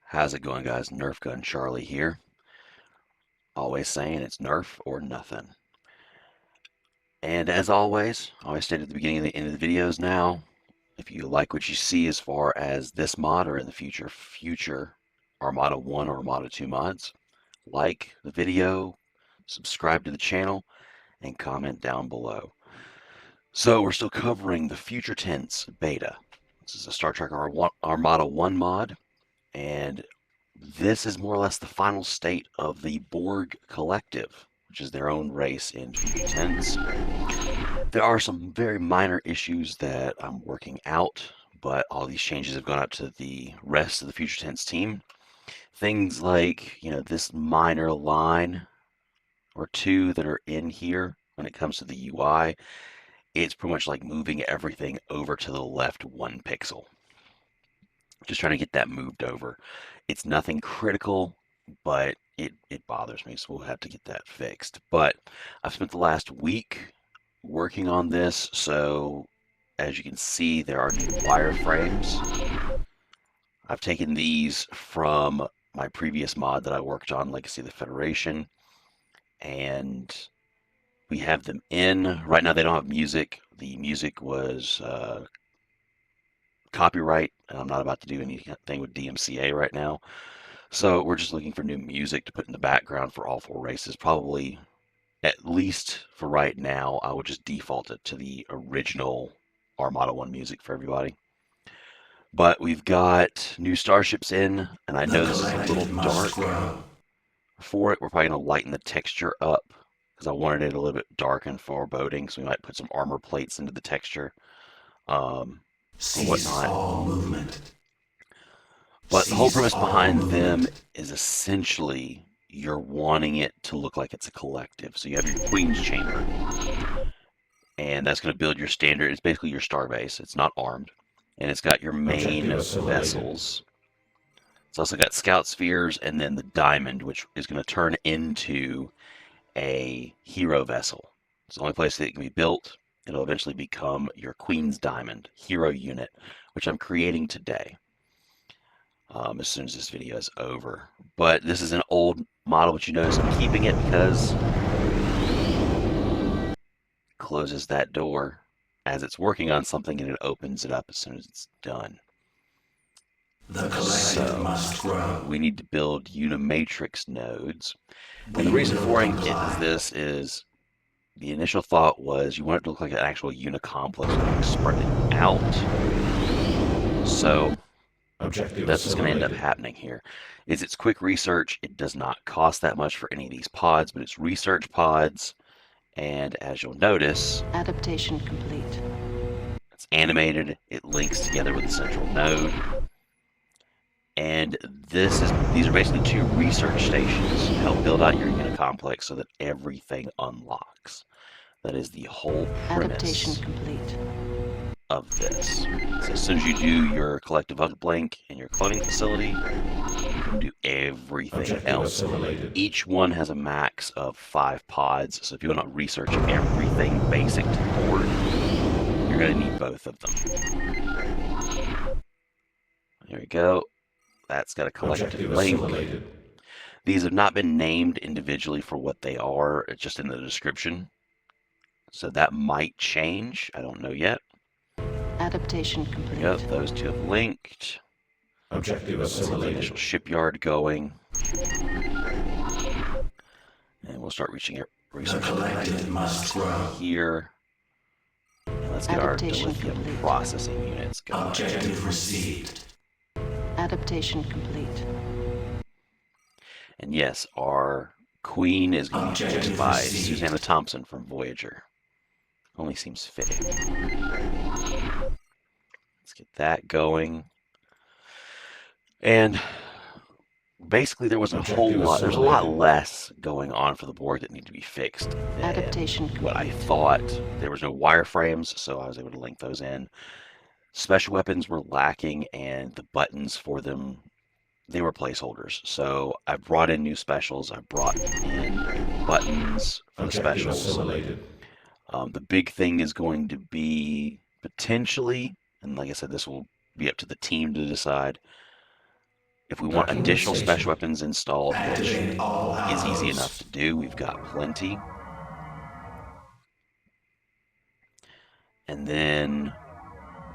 How's it going, guys? Nerf Gun Charlie here. Always saying it's Nerf or nothing. And as always, I always state at the beginning and the end of the videos now, if you like what you see as far as this mod or in the future Armada 1 or Armada 2 mods, like the video, subscribe to the channel, and comment down below. So we're still covering the Future Tense beta. This is a Star Trek Armada 1 mod, and this is more or less the final state of the Borg Collective, which is their own race in Future Tense. There are some very minor issues that I'm working out, but all these changes have gone out to the rest of the Future Tense team. Things like, this minor line or two that are in here when it comes to the UI, it's pretty much like moving everything over to the left 1 pixel. Just trying to get that moved over. It's nothing critical, but it bothers me, so we'll have to get that fixed. But I've spent the last week working on this, so as you can see, there are new wireframes. I've taken these from my previous mod that I worked on, Legacy of the Federation, and we have them in. Right now they don't have music. The music was copyright, and I'm not about to do anything with DMCA right now. So we're just looking for new music to put in the background for all 4 races. Probably, at least for right now, I would just default it to the original Armada 1 music for everybody. But we've got new starships in, and I know this is a little dark for it. We're probably going to lighten the texture up because I wanted it a little bit dark and foreboding, so we might put some armor plates into the texture. Cease all movement. But the whole premise behind them is essentially you're wanting it to look like it's a collective. So you have your Queen's Chamber, and that's going to build your standard. It's basically your starbase. It's not armed, and it's got your main vessels. It's also got scout spheres, and then the diamond, which is going to turn into a hero vessel. It's the only place that it can be built. It'll eventually become your Queen's Diamond hero unit, which I'm creating today. As soon as this video is over. But this is an old model, but you notice I'm keeping it because it closes that door as it's working on something and it opens it up as soon as it's done. The collective must grow. We need to build Unimatrix nodes. And the reason for this is the initial thought was you want it to look like an actual unicomplex spreading out. So that's what's going to end up happening here. It's quick research. It does not cost that much for any of these pods, but it's research pods. And as you'll notice, adaptation complete. It's animated. It links together with the central node. And these are basically 2 research stations to help build out your unicomplex so that everything unlocks. That is the whole premise. Adaptation complete. Of this. So as soon as you do your collective uplink in your cloning facility, you can do everything else. Each one has a max of 5 pods, so if you want to research everything basic to the board, you're going to need both of them. There we go. That's got a collective link. These have not been named individually for what they are, it's just in the description. So that might change. I don't know yet. Adaptation complete. Yep, those 2 have linked. Objective Let's get the initial shipyard going. And we'll start researching here. And let's get our dilithium processing units going. Objective received. Adaptation complete. And yes, our queen is going to be played by Susanna Thompson from Voyager. Only seems fitting. Let's get that going. And basically there was there's a lot less going on for the Borg that needed to be fixed than Adaptation what I thought. There was no wireframes, so I was able to link those in. Special weapons were lacking, and the buttons for them, they were placeholders. So I brought in new specials. I brought in buttons for the specials. The big thing is going to be potentially, and like I said, this will be up to the team to decide, If we want Docking additional station. special weapons installed, which Activate all is easy outposts. enough to do, we've got plenty. And then,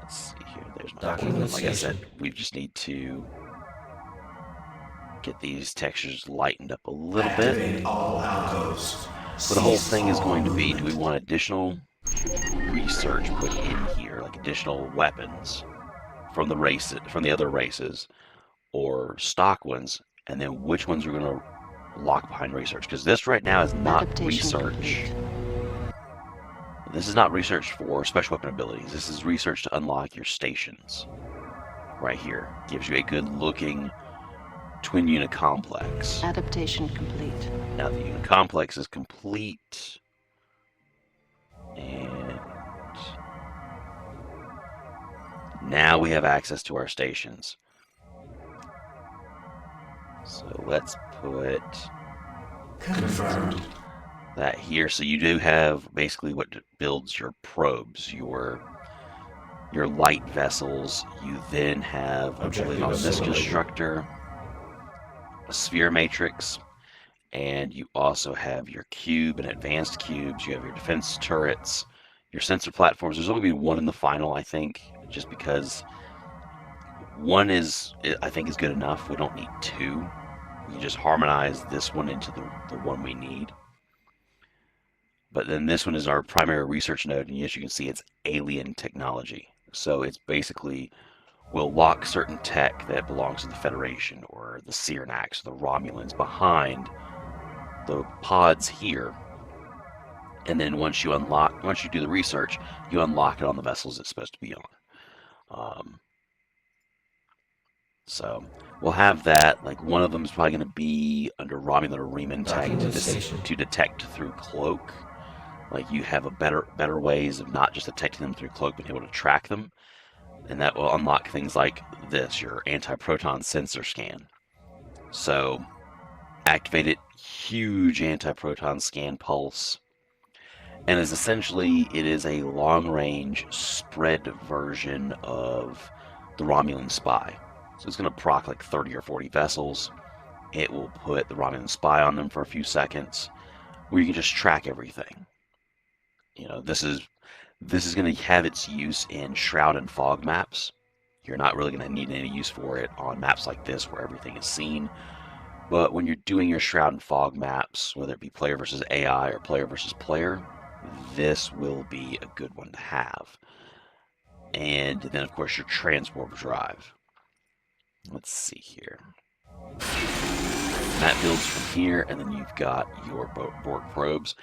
let's see here, there's my Docking Borg. Like I said, station. we just need to get these textures lightened up a little bit. Activate all outposts. But the whole Cease thing is all going to be, do we movement. want additional research put in here, like additional weapons from the other races, or stock ones, and then which ones are going to lock behind research? Because this right now is not Adaptation research. complete. This is not research for special weapon abilities. This is research to unlock your stations. Right here. Gives you a good looking twin unit complex. Adaptation complete. Now the unit complex is complete. And now we have access to our stations. So let's put Confirmed. that here. So you do have basically what builds your probes, your light vessels. You then have, I believe on this constructor, a sphere matrix, and you also have your cube and advanced cubes. You have your defense turrets, your sensor platforms. There's only going to be one in the final, I think, just because one I think is good enough. We don't need two. We can just harmonize this one into the one we need. But then this one is our primary research node, and as you can see, it's alien technology. So it's basically will lock certain tech that belongs to the Federation or the Cybernax or the Romulans behind the pods here. And then once you do the research, you unlock it on the vessels it's supposed to be on. So we'll have that. Like one of them is probably going to be under Romulan or Reman tech to detect through cloak. Like you have a better ways of not just detecting them through cloak, but able to track them, and that will unlock things like this, your anti-proton sensor scan. So activate it, huge anti-proton scan pulse, and is essentially it is a long-range spread version of the Romulan spy. So it's going to proc like 30 or 40 vessels. It will put the Romulan spy on them for a few seconds, where you can just track everything. You know, this is going to have its use in shroud and fog maps. You're not really going to need any use for it on maps like this where everything is seen. But when you're doing your shroud and fog maps, whether it be player versus AI or player versus player, this will be a good one to have. And then, of course, your transwarp drive. Let's see here. That builds from here, and then you've got your Borg probes.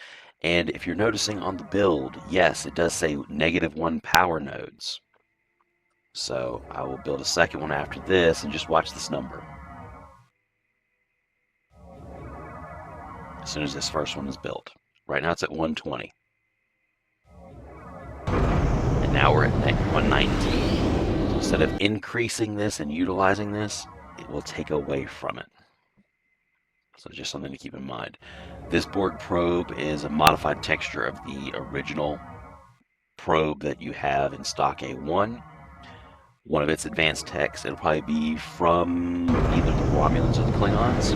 And if you're noticing on the build, yes, it does say -1 power nodes. So I will build a second one after this and just watch this number. As soon as this first one is built. Right now it's at 120. And now we're at 119. So instead of increasing this and utilizing this, it will take away from it. So just something to keep in mind. This Borg probe is a modified texture of the original probe that you have in stock A1. One of its advanced techs, it'll probably be from either the Romulans or the Klingons,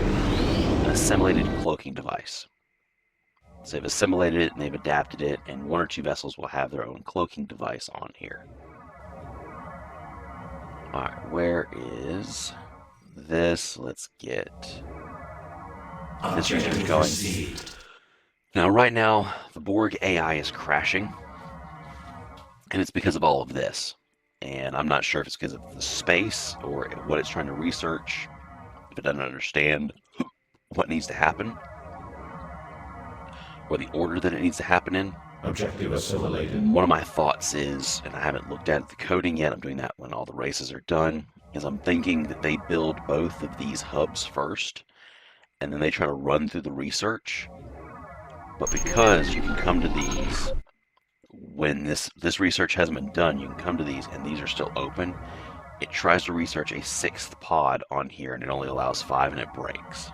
an assimilated cloaking device. So they've assimilated it and they've adapted it, and one or two vessels will have their own cloaking device on here. Alright, where is this? Let's get this research going. Now, right now, the Borg AI is crashing, and it's because of all of this. And I'm not sure if it's because of the space or what it's trying to research, if it doesn't understand what needs to happen, or the order that it needs to happen in. Objective assimilated. One of my thoughts is, and I haven't looked at the coding yet, I'm doing that when all the races are done, is I'm thinking that they build both of these hubs first, and then they try to run through the research. But because you can come to these when this research hasn't been done, you can come to these and these are still open. It tries to research a sixth pod on here and it only allows 5 and it breaks.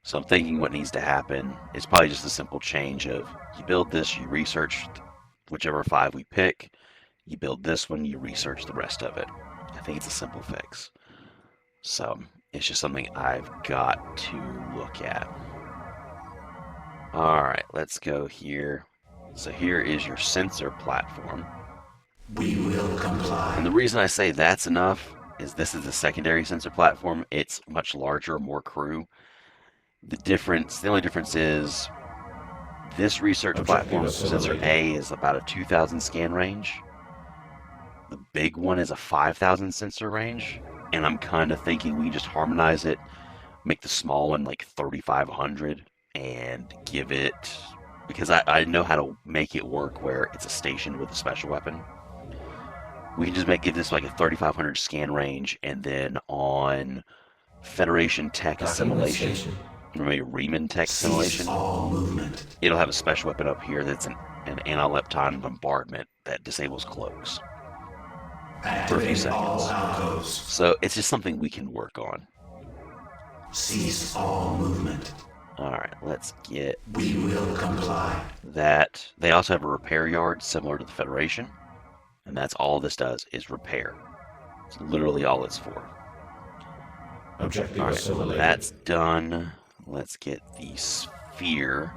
So I'm thinking what needs to happen is probably just a simple change of you build this, you research whichever 5 we pick, you build this one, you research the rest of it. I think it's a simple fix. So it's just something I've got to look at. All right, let's go here. So here is your sensor platform. We will comply. And the reason I say that's enough is this is the secondary sensor platform. It's much larger, more crew. The only difference is this research platform, sensor A, is about a 2,000 scan range. The big one is a 5,000 sensor range. And I'm kind of thinking we just harmonize it, make the small one like 3,500, and give it, because I know how to make it work where it's a station with a special weapon. We can just give this like a 3,500 scan range, and then on Federation Tech Assimilation, or maybe Riemann Tech Assimilation, it'll have a special weapon up here that's an anti-lepton bombardment that disables cloaks for a few seconds. So it's just something we can work on. Cease all movement. Alright, let's get We will comply. that. They also have a repair yard similar to the Federation, and that's all this does is repair. It's literally all it's for. Objective Alright, assimilated. that's done. Let's get the sphere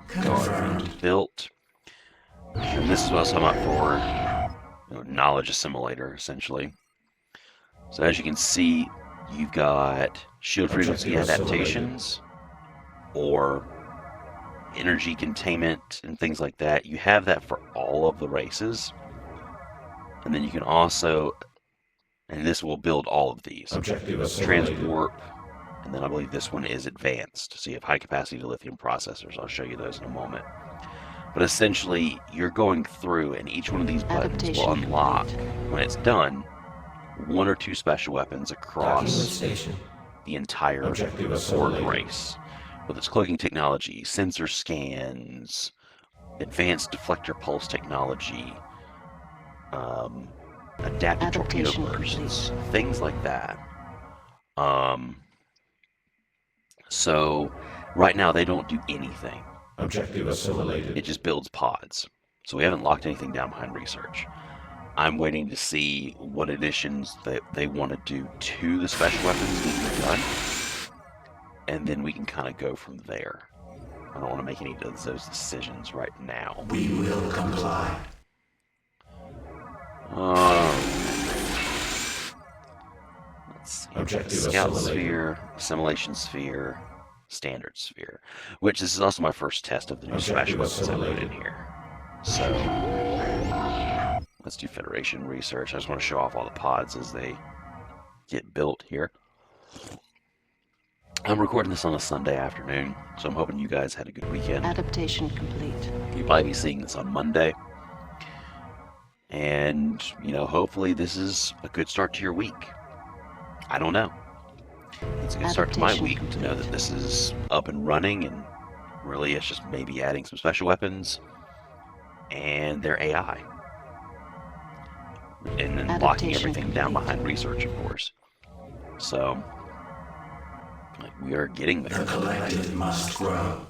Confirmed. built. And this is what I was talking about for knowledge assimilator, essentially. So as you can see, you've got shield frequency adaptations or energy containment and things like that. You have that for all of the races. And then you can also, and this will build all of these. Transwarp, and then I believe this one is advanced. So you have high capacity lithium processors. I'll show you those in a moment. But essentially, you're going through, and each one of these buttons will unlock, when it's done, one or two special weapons across the entire Borg race. With its cloaking technology, sensor scans, advanced deflector pulse technology, adaptive torpedo bursts, things like that. So right now they don't do anything. Objective assimilated. It just builds pods. So we haven't locked anything down behind research. I'm waiting to see what additions that they want to do to the special weapons that they've done. And then we can kind of go from there. I don't want to make any of those decisions right now. We will comply. Let's see. Objective Scout assimilated. sphere, assimilation sphere, standard sphere. Which this is also my first test of the new special weapons I put in here. So let's do Federation research. I just want to show off all the pods as they get built here. I'm recording this on a Sunday afternoon, so I'm hoping you guys had a good weekend. Adaptation complete. You'll probably be seeing this on Monday. And, hopefully this is a good start to your week. I don't know. It's a good start to my week to know that this is up and running, and really it's just maybe adding some special weapons and their AI. And then locking everything down behind research, of course. So, we are getting there. The collective must grow.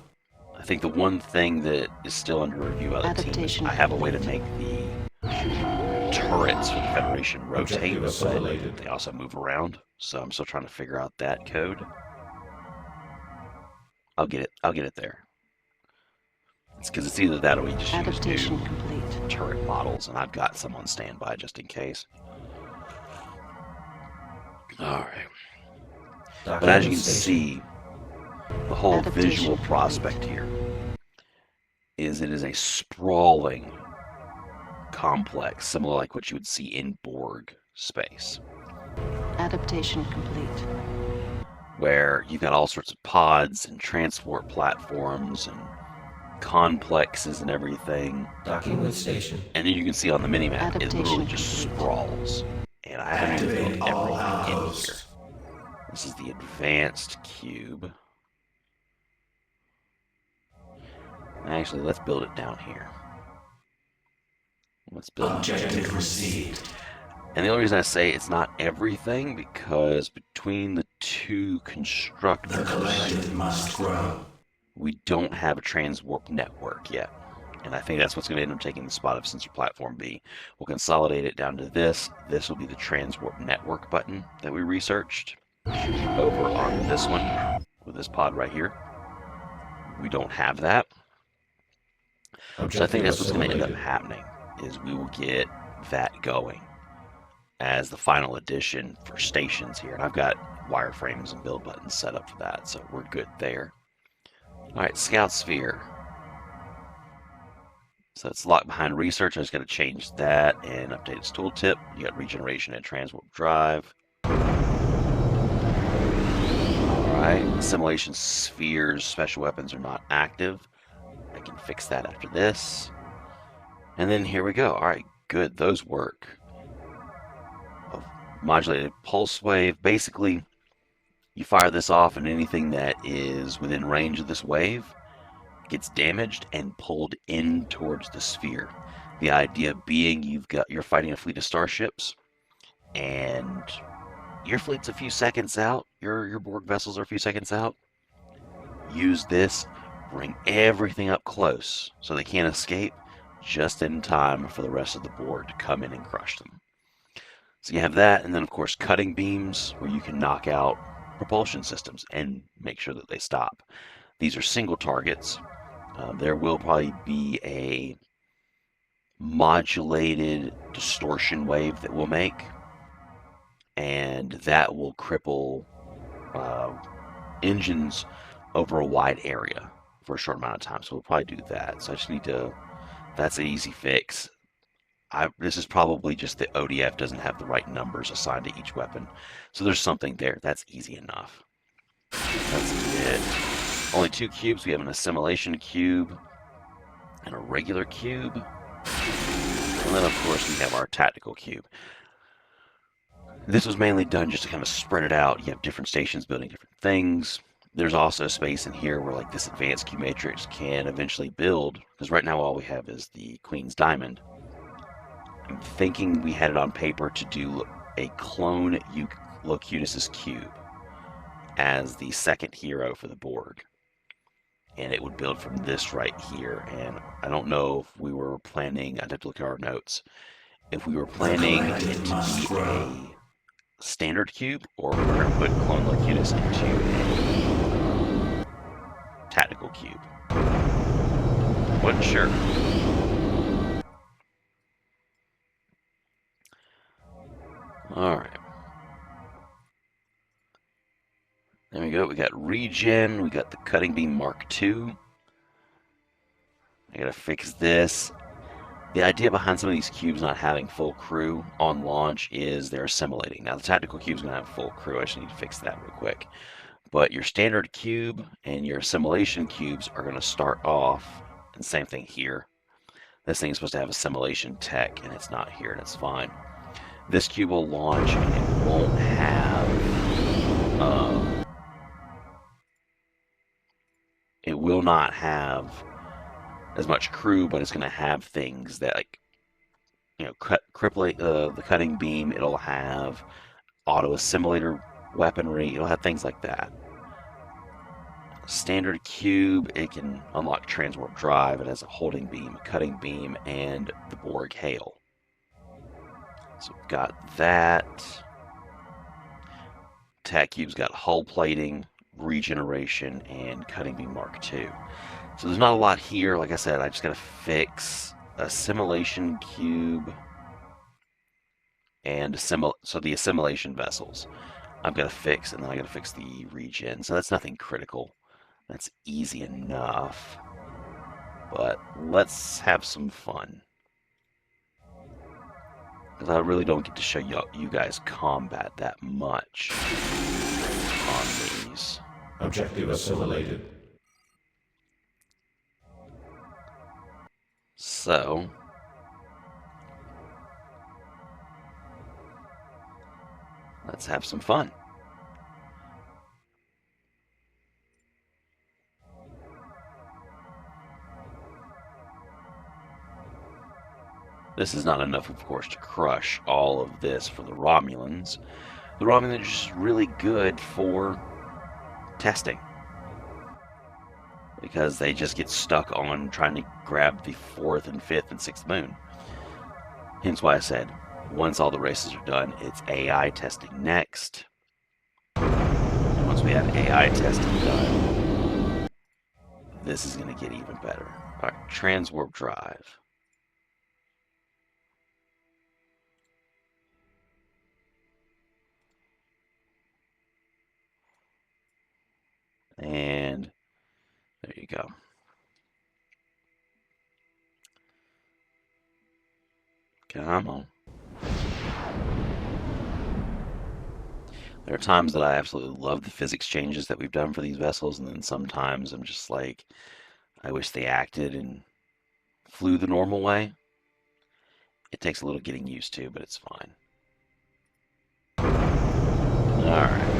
I think the one thing that is still under review by the team is I have a way to make the turrets for the Federation rotate, but they also move around. So I'm still trying to figure out that code. I'll get it there. It's because it's either that or we just use new turret models, and I've got some on standby just in case. Alright. But as you can see, the whole visual prospect here is it is a sprawling complex, similar like what you would see in Borg space. Adaptation complete. Where you've got all sorts of pods and transport platforms and complexes and everything. Docking with station. And then you can see on the minimap, it literally just sprawls. And I haven't even built everything in here. This is the advanced cube. Actually, let's build it down here. Let's build Objective received. And the only reason I say it's not everything, because between the two constructors, The collective must grow. we don't have a transwarp network yet. And I think that's what's going to end up taking the spot of sensor platform B. We'll consolidate it down to this. This will be the transwarp network button that we researched. Over on this one, with this pod right here, we don't have that. So I think that's what's going to end up happening, is we will get that going as the final addition for stations here. And I've got wireframes and build buttons set up for that, so we're good there. All right, Scout Sphere. So it's locked behind research. I just got to change that and update its tooltip. You got regeneration and transwarp drive. All right, assimilation spheres, special weapons are not active. I can fix that after this. And then here we go. All right, good, those work. A modulated pulse wave. Basically, you fire this off and anything that is within range of this wave gets damaged and pulled in towards the sphere. The idea being you're fighting a fleet of starships and your fleet's a few seconds out, your Borg vessels are a few seconds out. Use this, bring everything up close so they can't escape, just in time for the rest of the Borg to come in and crush them. So you have that, and then of course cutting beams where you can knock out propulsion systems and make sure that they stop. These are single targets. There will probably be a modulated distortion wave that we'll make, and that will cripple engines over a wide area for a short amount of time. So we'll probably do that. So I just need to, that's an easy fix. This is probably just the ODF doesn't have the right numbers assigned to each weapon. So there's something there. That's easy enough. That's it. Only 2 cubes. We have an assimilation cube and a regular cube. And then, of course, we have our tactical cube. This was mainly done just to kind of spread it out. You have different stations building different things. There's also space in here where like this advanced cube matrix can eventually build, because right now all we have is the Queen's Diamond. I'm thinking we had it on paper to do a clone Locutus's cube as the second hero for the Borg. And it would build from this right here. And I don't know if we were planning, I'd have to look at our notes, if we were planning it to be a standard cube, or we were going to put Clone Locutus into a tactical cube. Wasn't sure. Alright. There we go. We got regen. We got the cutting beam Mark II. I gotta fix this. The idea behind some of these cubes not having full crew on launch is they're assimilating. Now the tactical cube's gonna have full crew. I just need to fix that real quick. But your standard cube and your assimilation cubes are gonna start off, and same thing here. This thing is supposed to have assimilation tech, and it's not here, and it's fine. This cube will launch, and it won't have it will not have as much crew, but it's going to have things that, like, you know, crippling the cutting beam. It'll have auto assimilator weaponry. It'll have things like that. Standard cube, it can unlock transwarp drive. It has a holding beam, a cutting beam, and the Borg hail. So we've got that. Tac cube's got hull plating, regeneration, and cutting beam Mark II. So there's not a lot here. Like I said, I just got to fix assimilation cube and so the assimilation vessels I've got to fix, and then I got to fix the regen. So that's nothing critical. That's easy enough. But let's have some fun, because I really don't get to show you guys combat that much on these. Objective assimilated. So, let's have some fun. This is not enough, of course, to crush all of this for the Romulans. The Romulans are just really good for testing. because they just get stuck on trying to grab the 4th and 5th and 6th moon. Hence why I said, once all the races are done, it's AI testing next. And once we have AI testing done, this is going to get even better. All right, transwarp drive. And there you go. Come on. There are times that I absolutely love the physics changes that we've done for these vessels, and then sometimes I'm just like, I wish they acted and flew the normal way. It takes a little getting used to, but it's fine. Alright.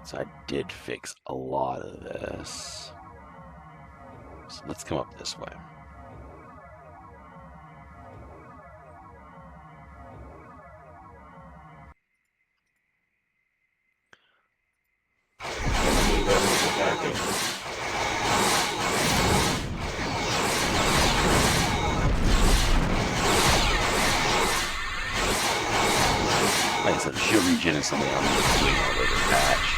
So I did fix a lot of this. So let's come up this way. Enemy vessels attacking. Like I said, the shield regen is something I'm doing on a later patch.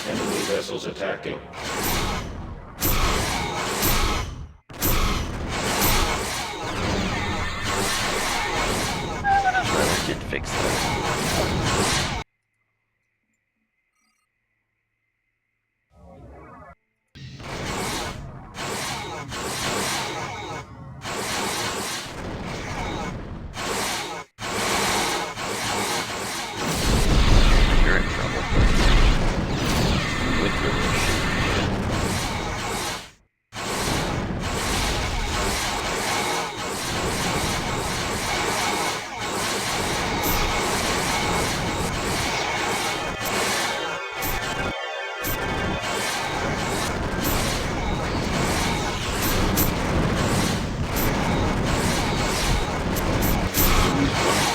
Enemy vessels attacking. I did fix that. You're in trouble. With your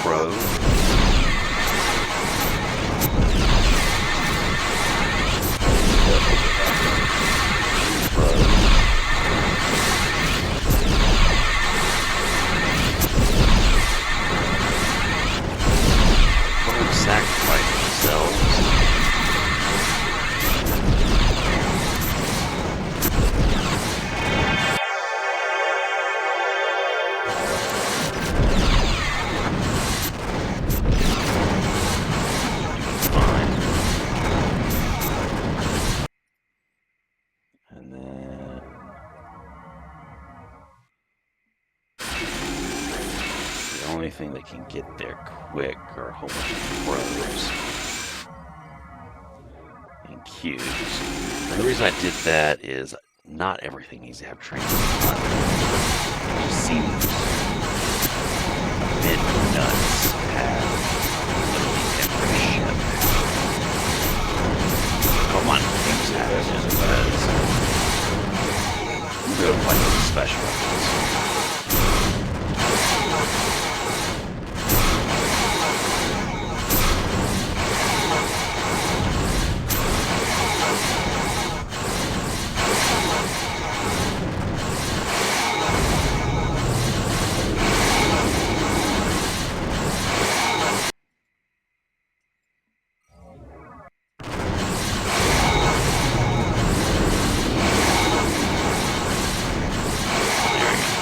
pro. Sacrifice themselves. Fine. And then the only thing that can get there quick are a whole bunch of pros and Qs. And the reason I did that is not everything needs to have training. It just seems a bit nuts to have literally every ship. Come on, things happen because we're going to fight with special weapons. There we go.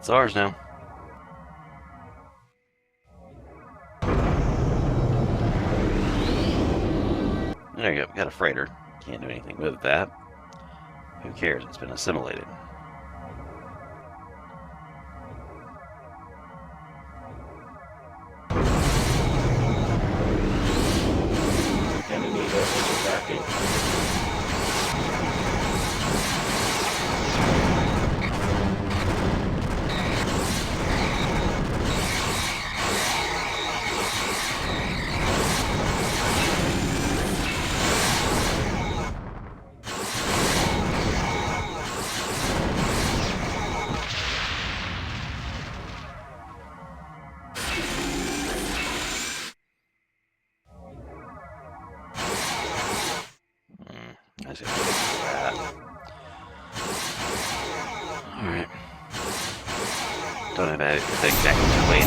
It's ours now. There you go. We got a freighter. Can't do anything with that. Who cares? It's been assimilated. Enemy vessels attacking. I see that. Alright. Don't have the exact way.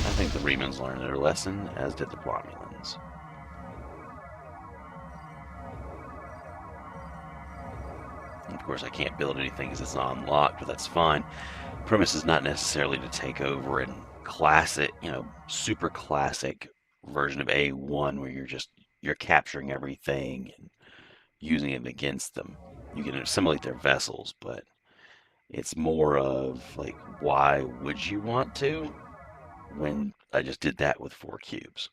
I think the Remans learned their lesson, as did the Romulans. And of course, I can't build anything because it's not unlocked, but that's fine. Premise is not necessarily to take over and classic, super classic version of A1 where you're capturing everything and using it against them. You can assimilate their vessels, but it's more of like, why would you want to? When I just did that with 4 cubes.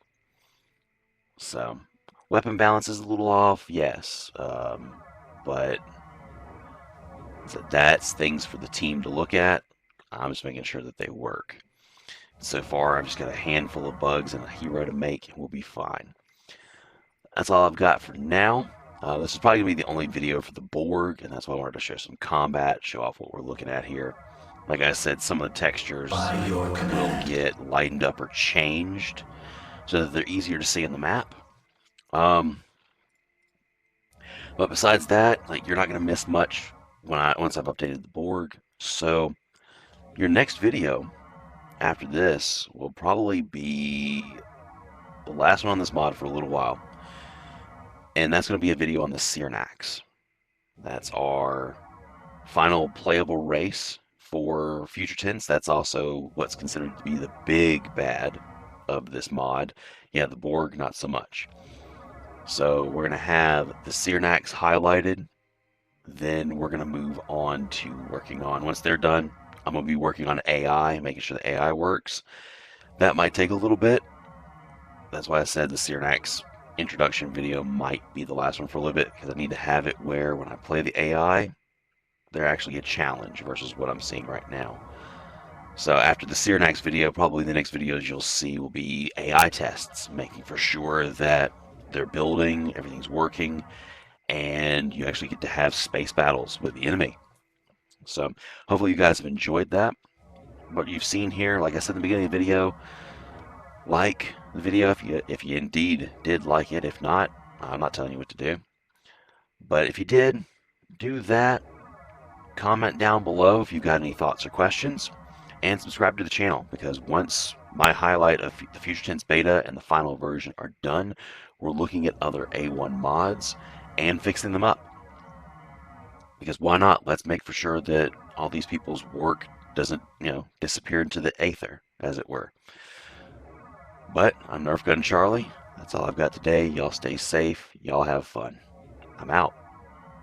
So, weapon balance is a little off, yes. But so that's things for the team to look at. I'm just making sure that they work. So far, I've just got a handful of bugs and a hero to make, and we'll be fine. That's all I've got for now. This is probably going to be the only video for the Borg, and that's why I wanted to show some combat, show off what we're looking at here. Like I said, some of the textures will get lightened up or changed so that they're easier to see in the map. But besides that, you're not going to miss much once I've updated the Borg. So your next video after this will probably be the last one on this mod for a little while. And that's going to be a video on the Cyrnax. That's our final playable race for future tense. That's also what's considered to be the big bad of this mod. Yeah, the Borg, not so much. So we're going to have the Cyrnax highlighted. Then we're going to move on to working on, once they're done, I'm going to be working on AI, making sure the AI works. That might take a little bit. That's why I said the Cyrnax introduction video might be the last one for a little bit, because I need to have it where when I play the AI, they're actually a challenge versus what I'm seeing right now. So after the Cyrnax video, probably the next videos you'll see will be AI tests, making for sure that they're building, everything's working, and you actually get to have space battles with the enemy. So hopefully you guys have enjoyed that. What you've seen here, like I said in the beginning of the video, like the video if you indeed did like it. If not, I'm not telling you what to do. But if you did, do that. Comment down below if you've got any thoughts or questions, and subscribe to the channel, because once my highlight of the Future Tense beta and the final version are done, we're looking at other A1 mods and fixing them up. Because why not? Let's make for sure that all these people's work doesn't, disappear into the aether, as it were. But I'm Nerf Gun Charlie. That's all I've got today. Y'all stay safe. Y'all have fun. I'm out.